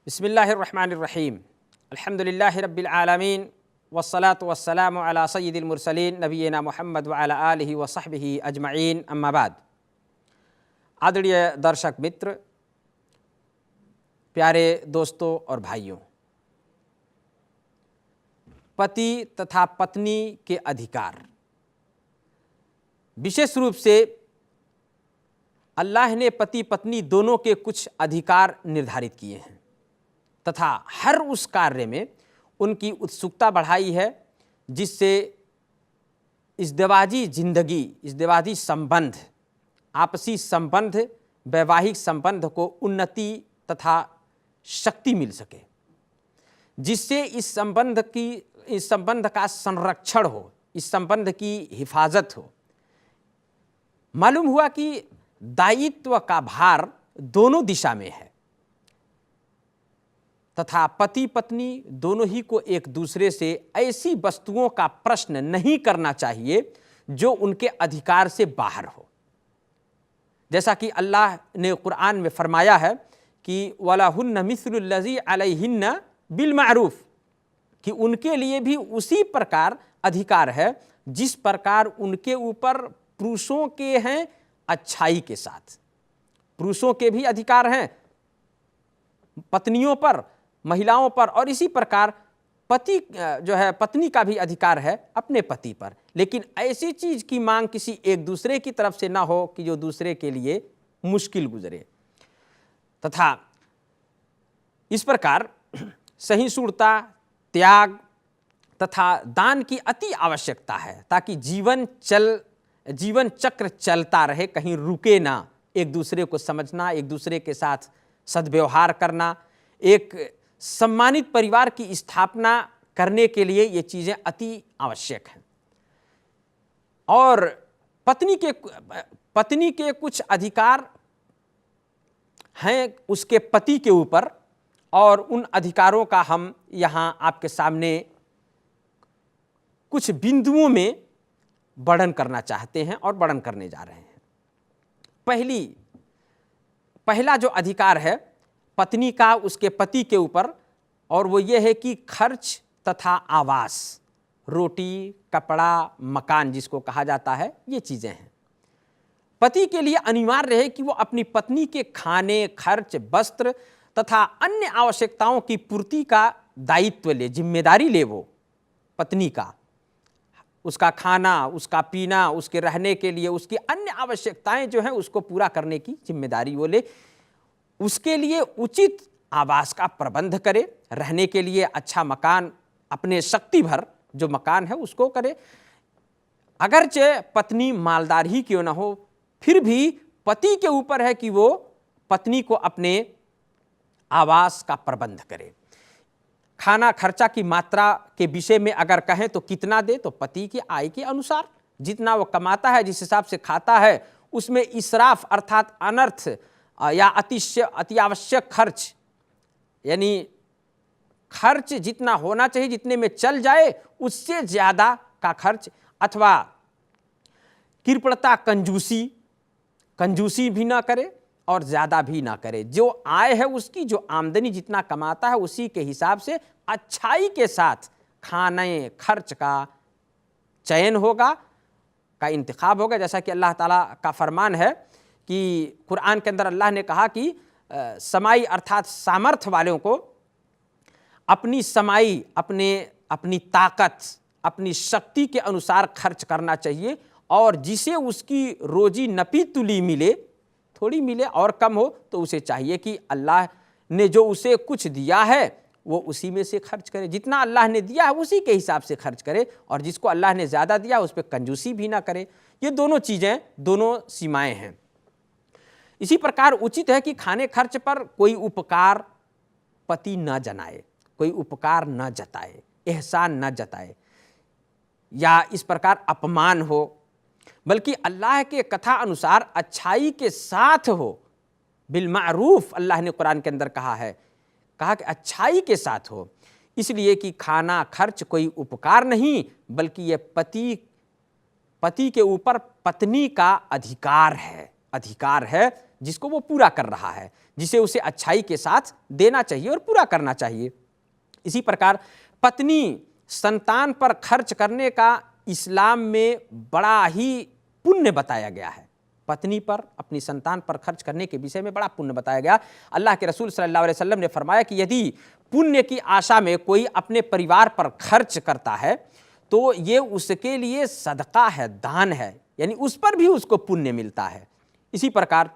बिस्मिल्लाहिर्रहमानिर्रहीम अल्हम्दुलिल्लाहि रब्बिल आलमीन वस्सलातु वस्सलामु अला सय्यिदिल मुरसलीन नबीना मुहम्मद व अला आलिहि व सहबिहि अजमईन अम्मा बाद। आदरणीय दर्शक मित्र, प्यारे दोस्तों और भाइयों, पति तथा पत्नी के अधिकार, विशेष रूप से अल्लाह ने पति पत्नी दोनों के कुछ अधिकार निर्धारित किए हैं तथा हर उस कार्य में उनकी उत्सुकता बढ़ाई है जिससे इज़्दिवाजी जिंदगी, इज़्दिवाजी संबंध, आपसी संबंध, वैवाहिक संबंध को उन्नति तथा शक्ति मिल सके, जिससे इस संबंध का संरक्षण हो, इस संबंध की हिफाजत हो। मालूम हुआ कि दायित्व का भार दोनों दिशा में है तथा पति पत्नी दोनों ही को एक दूसरे से ऐसी वस्तुओं का प्रश्न नहीं करना चाहिए जो उनके अधिकार से बाहर हो। जैसा कि अल्लाह ने कुरान में फरमाया है कि वलाहुन्ना मिस्लुल्लज़ी अलैहिन्ना बिल मारूफ, कि उनके लिए भी उसी प्रकार अधिकार है जिस प्रकार उनके ऊपर पुरुषों के हैं अच्छाई के साथ। पुरुषों के भी अधिकार हैं पत्नियों पर, महिलाओं पर, और इसी प्रकार पति जो है पत्नी का भी अधिकार है अपने पति पर। लेकिन ऐसी चीज की मांग किसी एक दूसरे की तरफ से ना हो कि जो दूसरे के लिए मुश्किल गुजरे, तथा इस प्रकार सहिष्णुता, त्याग तथा दान की अति आवश्यकता है ताकि जीवन चक्र चलता रहे, कहीं रुके ना। एक दूसरे को समझना, एक दूसरे के साथ सद्व्यवहार करना, एक सम्मानित परिवार की स्थापना करने के लिए ये चीज़ें अति आवश्यक हैं। और पत्नी के कुछ अधिकार हैं उसके पति के ऊपर, और उन अधिकारों का हम यहाँ आपके सामने कुछ बिंदुओं में वर्णन करना चाहते हैं और वर्णन करने जा रहे हैं। पहला जो अधिकार है पत्नी का उसके पति के ऊपर, और वो ये है कि खर्च तथा आवास, रोटी, कपड़ा, मकान जिसको कहा जाता है, ये चीज़ें हैं। पति के लिए अनिवार्य है कि वो अपनी पत्नी के खाने, खर्च, वस्त्र तथा अन्य आवश्यकताओं की पूर्ति का दायित्व ले, जिम्मेदारी ले वो पत्नी का। उसका खाना, उसका पीना, उसके रहने के लिए उसकी अन्य आवश्यकताएं जो हैं उसको पूरा करने की जिम्मेदारी वो ले। उसके लिए उचित आवास का प्रबंध करे, रहने के लिए अच्छा मकान, अपने शक्ति भर जो मकान है उसको करे। अगरचे पत्नी मालदार ही क्यों ना हो, फिर भी पति के ऊपर है कि वो पत्नी को अपने आवास का प्रबंध करे। खाना खर्चा की मात्रा के विषय में अगर कहें तो कितना दे, तो पति की आय के अनुसार जितना वो कमाता है, जिस हिसाब से खाता है, उसमें इसराफ अर्थात अनर्थ या अति आवश्यक खर्च, यानी खर्च जितना होना चाहिए, जितने में चल जाए उससे ज़्यादा का खर्च, अथवा कृपणता, कंजूसी भी ना करे और ज़्यादा भी ना करे। जो आय है उसकी, जो आमदनी जितना कमाता है उसी के हिसाब से अच्छाई के साथ खाने खर्च का चयन होगा, का इंतखाब होगा। जैसा कि अल्लाह ताला का फरमान है कि कुरान के अंदर अल्लाह ने कहा कि समाई अर्थात सामर्थ्य वालों को अपनी समाई, अपनी ताकत, अपनी शक्ति के अनुसार खर्च करना चाहिए, और जिसे उसकी रोजी नपी तुली मिले, थोड़ी मिले और कम हो, तो उसे चाहिए कि अल्लाह ने जो उसे कुछ दिया है वो उसी में से खर्च करे। जितना अल्लाह ने दिया है उसी के हिसाब से खर्च करे, और जिसको अल्लाह ने ज़्यादा दिया उस पर कंजूसी भी ना करे। ये दोनों चीज़ें, दोनों सीमाएं हैं। इसी प्रकार उचित है कि खाने खर्च पर कोई उपकार पति न जनाए, कोई उपकार न जताए, एहसान न जताए या इस प्रकार अपमान हो, बल्कि अल्लाह के कथा अनुसार अच्छाई के साथ हो। बिल मारूफ अल्लाह ने कुरान के अंदर कहा कि अच्छाई के साथ हो, इसलिए कि खाना खर्च कोई उपकार नहीं, बल्कि ये पति के ऊपर पत्नी का अधिकार है, अधिकार है जिसको वो पूरा कर रहा है, जिसे उसे अच्छाई के साथ देना चाहिए और पूरा करना चाहिए। इसी प्रकार पत्नी संतान पर खर्च करने का इस्लाम में बड़ा ही पुण्य बताया गया है। पत्नी पर, अपनी संतान पर खर्च करने के विषय में बड़ा पुण्य बताया गया। अल्लाह के रसूल सल्लल्लाहु अलैहि वसल्लम ने फरमाया कि यदि पुण्य की आशा में कोई अपने परिवार पर खर्च करता है तो ये उसके लिए सदका है, दान है, यानी उस पर भी उसको पुण्य मिलता है। इसी प्रकार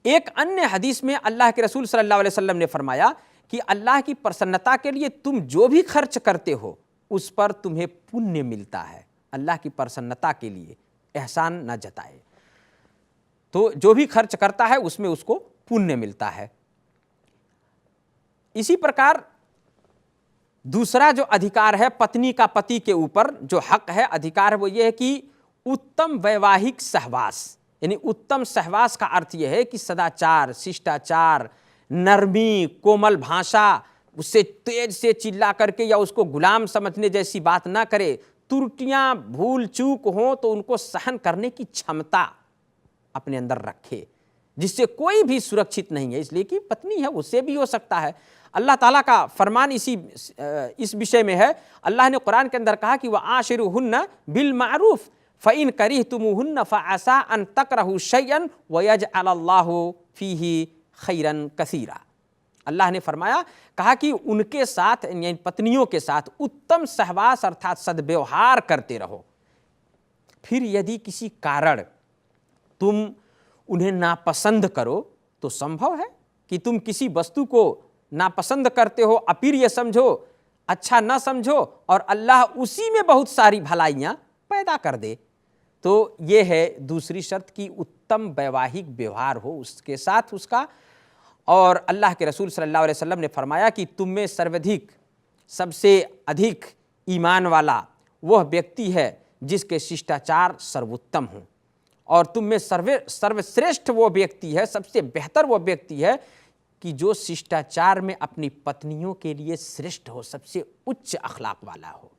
एक अन्य हदीस में अल्लाह के रसूल सल्लल्लाहु अलैहि वसल्लम ने फरमाया कि अल्लाह की प्रसन्नता के लिए तुम जो भी खर्च करते हो उस पर तुम्हें पुण्य मिलता है। अल्लाह की प्रसन्नता के लिए एहसान न जताए, तो जो भी खर्च करता है उसमें उसको पुण्य मिलता है। इसी प्रकार दूसरा जो अधिकार है पत्नी का पति के ऊपर जो हक है, अधिकार है, वो ये है कि उत्तम वैवाहिक सहवास, यानी उत्तम सहवास का अर्थ यह है कि सदाचार, शिष्टाचार, नरमी, कोमल भाषा, उससे तेज से चिल्ला करके या उसको गुलाम समझने जैसी बात ना करे। त्रुटियां, भूल चूक हो तो उनको सहन करने की क्षमता अपने अंदर रखे, जिससे कोई भी सुरक्षित नहीं है, इसलिए कि पत्नी है, उससे भी हो सकता है। अल्लाह ताला का फरमान इस विषय में है। अल्लाह ने कुरान के अंदर कहा कि वह आशिरुहुन्ना बिल मारूफ फ़इन करिहतुमुहुन्ना फ़असा अन तकरहु शैअन व यजअलल्लाहु फ़ीही खैरन कसीरा। अल्लाह ने फरमाया, कहा कि उनके साथ, यानी पत्नियों के साथ उत्तम सहवास अर्थात सद्व्यवहार करते रहो। फिर यदि किसी कारण तुम उन्हें नापसंद करो तो संभव है कि तुम किसी वस्तु को नापसंद करते हो, अप्रिय समझो, अच्छा न समझो, और अल्लाह उसी में बहुत सारी भलाइयां पैदा कर दे। तो ये है दूसरी शर्त की उत्तम वैवाहिक व्यवहार हो उसके साथ उसका। और अल्लाह के रसूल सल्लल्लाहु अलैहि वसल्लम ने फरमाया कि तुम में सर्वाधिक, सबसे अधिक ईमान वाला वह व्यक्ति है जिसके शिष्टाचार सर्वोत्तम हों, और तुम में सर्वश्रेष्ठ वो व्यक्ति है, सबसे बेहतर वो व्यक्ति है कि जो शिष्टाचार में अपनी पत्नियों के लिए श्रेष्ठ हो, सबसे उच्च अखलाक वाला हो।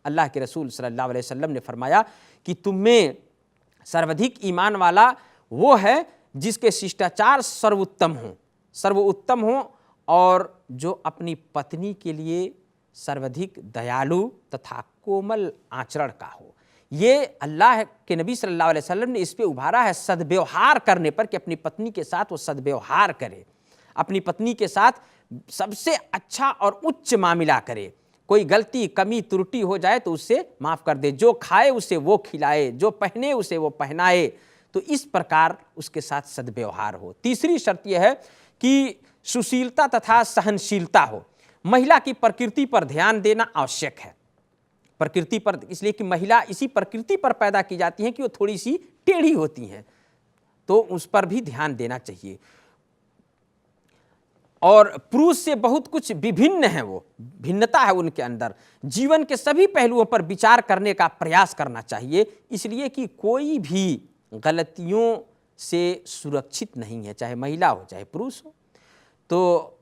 अल्लाह के रसूल सल्लल्लाहु अलैहि वसल्लम ने फरमाया कि तुम में सर्वाधिक ईमान वाला वो है जिसके शिष्टाचार सर्वोत्तम हो और जो अपनी पत्नी के लिए सर्वाधिक दयालु तथा कोमल आचरण का हो। ये अल्लाह के नबी सल्लल्लाहु अलैहि वसल्लम ने इस पे उभारा है सद्व्यवहार करने पर, कि अपनी पत्नी के साथ वो सद्व्यवहार करे, अपनी पत्नी के साथ सबसे अच्छा और उच्च मामला करे। कोई गलती, कमी, त्रुटि हो जाए तो उससे माफ़ कर दे, जो खाए उसे वो खिलाए, जो पहने उसे वो पहनाए। तो इस प्रकार उसके साथ सद्व्यवहार हो। तीसरी शर्त यह है कि सुशीलता तथा सहनशीलता हो। महिला की प्रकृति पर ध्यान देना आवश्यक है। प्रकृति पर, इसलिए कि महिला इसी प्रकृति पर पैदा की जाती हैं कि वो थोड़ी सी टेढ़ी होती हैं, तो उस पर भी ध्यान देना चाहिए। और पुरुष से बहुत कुछ विभिन्न है, वो भिन्नता है उनके अंदर। जीवन के सभी पहलुओं पर विचार करने का प्रयास करना चाहिए, इसलिए कि कोई भी गलतियों से सुरक्षित नहीं है, चाहे महिला हो चाहे पुरुष हो। तो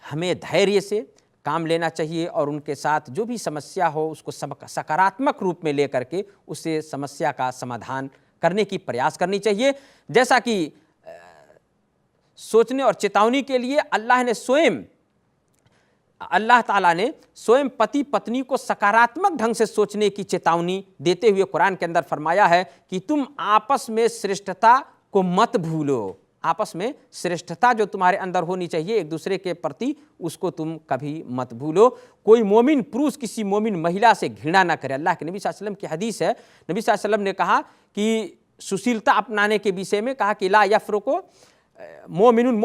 हमें धैर्य से काम लेना चाहिए और उनके साथ जो भी समस्या हो उसको सकारात्मक रूप में लेकर के उससे समस्या का समाधान करने की प्रयास करनी चाहिए। जैसा कि सोचने और चेतावनी के लिए अल्लाह ताला ने स्वयं पति पत्नी को सकारात्मक ढंग से सोचने की चेतावनी देते हुए कुरान के अंदर फरमाया है कि तुम आपस में श्रेष्ठता को मत भूलो। आपस में श्रेष्ठता जो तुम्हारे अंदर होनी चाहिए एक दूसरे के प्रति, उसको तुम कभी मत भूलो। कोई मोमिन पुरुष किसी मोमिन महिला से घृणा ना करे। अल्लाह के नबी सल्लल्लाहु अलैहि वसल्लम की हदीस है, नबी सल्लल्लाहु अलैहि वसल्लम ने कहा कि सुशीलता अपनाने के विषय में कहा कि ला यफ्रुको मोमिनुन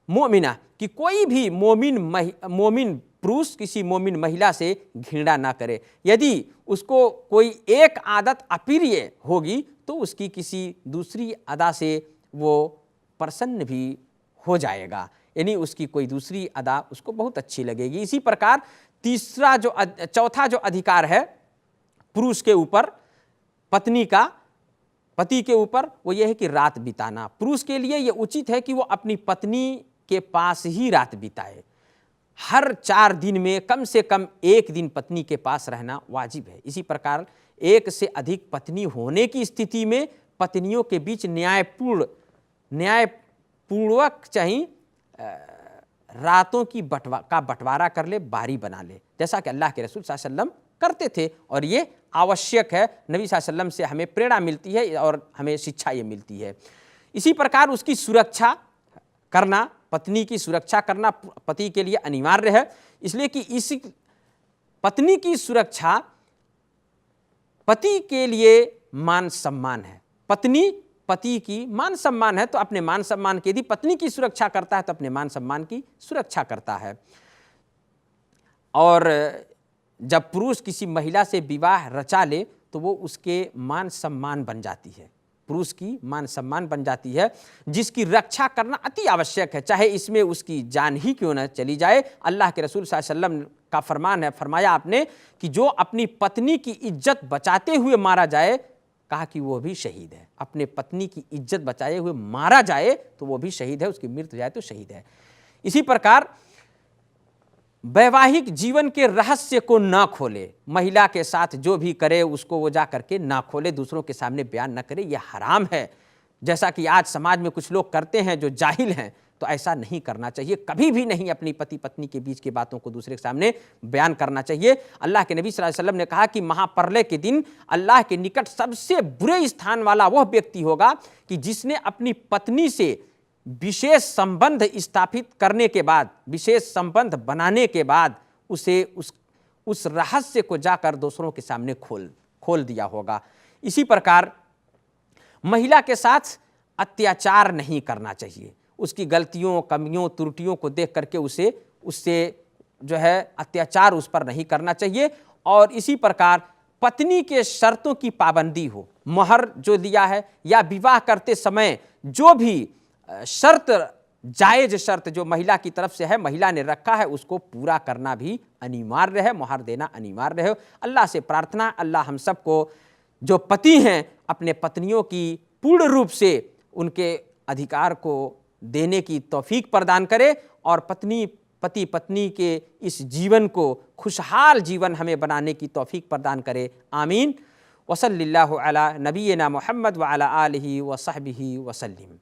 मोमिना, कि कोई भी मोमिन पुरुष किसी मोमिन महिला से घृणा ना करे। यदि उसको कोई एक आदत अप्रिय होगी तो उसकी किसी दूसरी अदा से वो प्रसन्न भी हो जाएगा, यानी उसकी कोई दूसरी अदा उसको बहुत अच्छी लगेगी। इसी प्रकार चौथा जो अधिकार है पुरुष के ऊपर पति के ऊपर, वो ये है कि रात बिताना। पुरुष के लिए ये उचित है कि वो अपनी पत्नी के पास ही रात बिताए। हर 4 दिन में कम से कम 1 दिन पत्नी के पास रहना वाजिब है। इसी प्रकार एक से अधिक पत्नी होने की स्थिति में पत्नियों के बीच न्यायपूर्वक चाहे रातों की बंटवारा कर ले, बारी बना ले, जैसा कि अल्लाह के रसूल सल्लल्लाहु अलैहि वसल्लम करते थे। और ये आवश्यक है, नबी सल्लल्लाहु अलैहि वसल्लम से हमें प्रेरणा मिलती है और हमें शिक्षा ये मिलती है। इसी प्रकार उसकी सुरक्षा करना, पत्नी की सुरक्षा करना पति के लिए अनिवार्य है, इसलिए कि इस पत्नी की सुरक्षा पति के लिए मान सम्मान है। पत्नी पति की मान सम्मान है, तो अपने मान सम्मान की यदि पत्नी की सुरक्षा करता है तो अपने मान सम्मान की सुरक्षा करता है। और जब पुरुष किसी महिला से विवाह रचा ले तो वो उसके मान सम्मान बन जाती है, पुरुष की मान सम्मान बन जाती है, जिसकी रक्षा करना अति आवश्यक है, चाहे इसमें उसकी जान ही क्यों न चली जाए। अल्लाह के रसूल सल्लल्लाहु अलैहि वसल्लम का फरमान है, फरमाया आपने कि जो अपनी पत्नी की इज्जत बचाते हुए मारा जाए, कहा कि वो भी शहीद है। अपने पत्नी की इज्जत बचाए हुए मारा जाए तो वो भी शहीद है, उसकी मृत्यु जाए तो शहीद है। इसी प्रकार वैवाहिक जीवन के रहस्य को ना खोले, महिला के साथ जो भी करे उसको वो जा करके ना खोले, दूसरों के सामने बयान न करे, यह हराम है। जैसा कि आज समाज में कुछ लोग करते हैं जो जाहिल हैं, तो ऐसा नहीं करना चाहिए, कभी भी नहीं अपनी पति पत्नी के बीच की बातों को दूसरे के सामने बयान करना चाहिए। अल्लाह के नबी सल्लल्लाहु अलैहि वसल्लम ने कहा कि महाप्रलय के दिन अल्लाह के निकट सबसे बुरे स्थान वाला वह व्यक्ति होगा कि जिसने अपनी पत्नी से विशेष संबंध स्थापित करने के बाद, विशेष संबंध बनाने के बाद उसे उस रहस्य को जाकर दूसरों के सामने खोल दिया होगा। इसी प्रकार महिला के साथ अत्याचार नहीं करना चाहिए, उसकी गलतियों, कमियों, त्रुटियों को देख करके उससे जो है अत्याचार उस पर नहीं करना चाहिए। और इसी प्रकार पत्नी के शर्तों की पाबंदी हो, मोहर जो दिया है या विवाह करते समय जो भी शर्त, जायज शर्त जो महिला की तरफ से है, महिला ने रखा है, उसको पूरा करना भी अनिवार्य है, मोहर देना अनिवार्य है। अल्लाह से प्रार्थना, अल्लाह हम सबको जो पति हैं अपने पत्नियों की पूर्ण रूप से उनके अधिकार को देने की तौफीक प्रदान करे और पति पत्नी के इस जीवन को खुशहाल जीवन हमें बनाने की तौफीक प्रदान करे। आमीन। वसल्लल्लाहु अला नबीना मुहम्मद व अला आलिहि व सहबिहि वसल्लम।